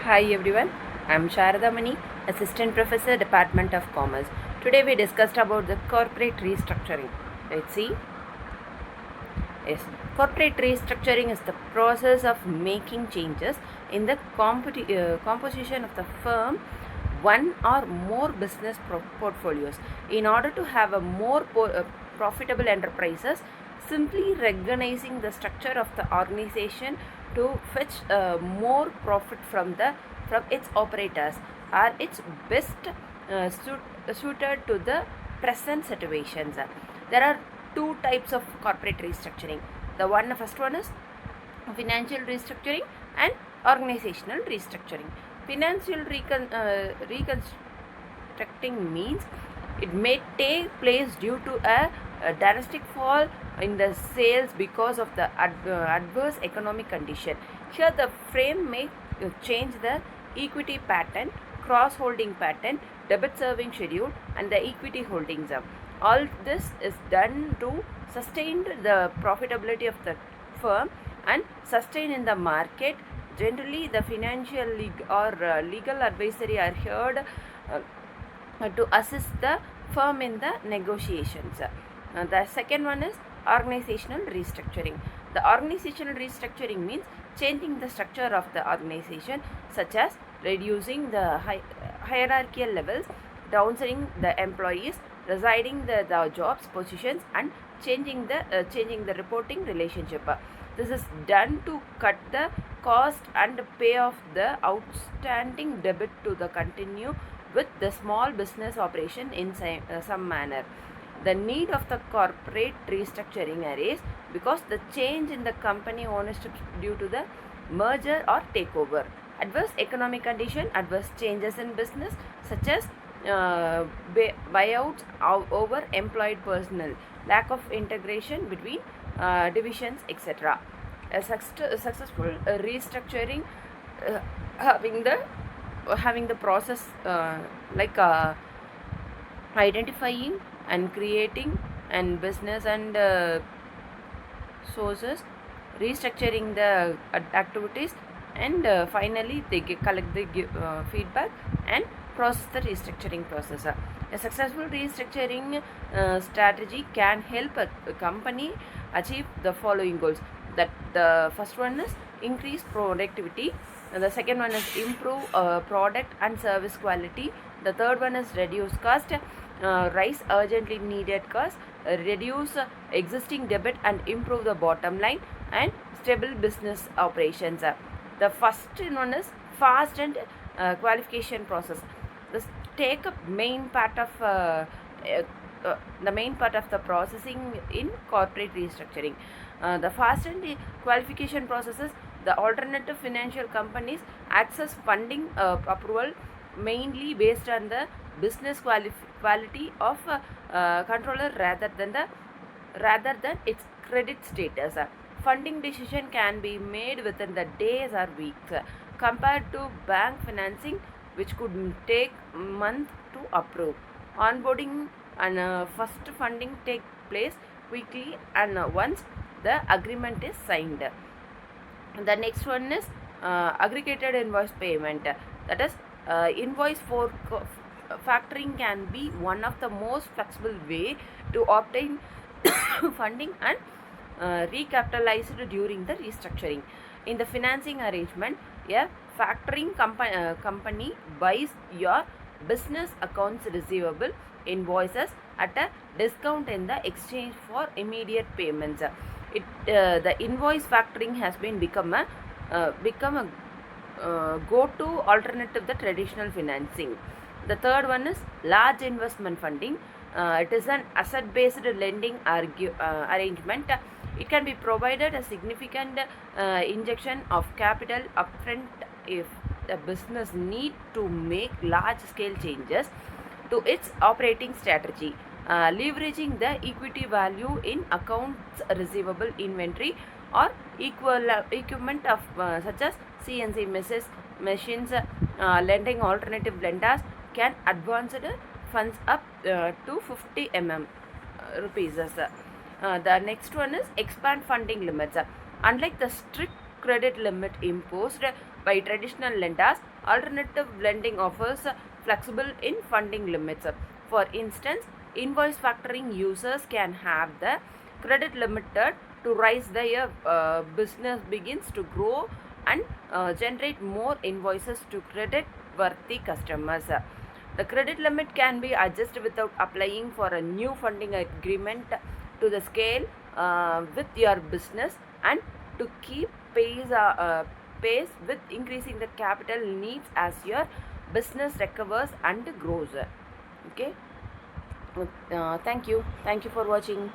Hi everyone, I am Sharadamani, Assistant Professor, Department of Commerce. Today we discussed about the corporate restructuring. Let's see. Yes, corporate restructuring is the process of making changes in the composition of the firm, one or more business portfolios, in order to have a more profitable enterprises. Simply recognizing the structure of the organization to fetch more profit from its operators are its best suited to the present situations. There are two types of corporate restructuring. First one is financial restructuring and organizational restructuring. Financial reconstructing means it may take place due to a drastic fall in the sales because of the adverse economic condition. Here the frame may change the equity pattern, cross-holding pattern, debit serving schedule and the equity holdings. All this is done to sustain the profitability of the firm and sustain in the market. Generally, the financial legal advisory are heard to assist the firm in the negotiations. The second one is organizational restructuring. The organizational restructuring means changing the structure of the organization, such as reducing the hierarchical levels, downsizing the employees, resigning the jobs positions, and changing the reporting relationship. This is done to cut the cost and pay off the outstanding debit to the continue with the small business operation in some manner. The need of the corporate restructuring arises because the change in the company ownership due to the merger or takeover, adverse economic condition, adverse changes in business such as buyouts over employed personnel, lack of integration between divisions, etc. A successful restructuring uh, having the process like identifying and creating and business and sources, restructuring the activities, and finally they collect the feedback and process the restructuring process. A successful restructuring strategy can help a company achieve the following goals. That the first one is increase productivity, and the second one is improve product and service quality. The third one is reduce cost, rise urgently needed cost, reduce existing debit and improve the bottom line, and stable business operations. The first one is fast and qualification process. This take up main part of the main part of the processing in corporate restructuring. The fast and the qualification processes, the alternative financial companies access funding approval mainly based on the business quality of controller rather than its credit status. Funding decision can be made within the days or weeks compared to bank financing, which could take months to approve. Onboarding and first funding take place quickly and once the agreement is signed. The next one is aggregated invoice payment. That is, invoice for factoring can be one of the most flexible way to obtain funding and recapitalized during the restructuring. In the financing arrangement, a factoring company buys your business accounts receivable invoices at a discount in the exchange for immediate payments. The invoice factoring has been become a go-to alternative to the traditional financing. The third one is large investment funding. It is an asset-based lending arrangement. It can be provided a significant injection of capital upfront if the business need to make large-scale changes to its operating strategy, leveraging the equity value in accounts receivable inventory or equipment of such as CNC machines. Lending alternative lenders can advance funds up to 50 rupees. The next one is expand funding limits. Unlike the strict credit limit imposed by traditional lenders. Alternative lending offers flexible in funding limits. For instance, invoice factoring users can have the credit limited to rise their business begins to grow and generate more invoices to credit worthy customers. The credit limit can be adjusted without applying for a new funding agreement to the scale with your business and to keep pace with increasing the capital needs as your business recovers and grows. Okay. Thank you for watching.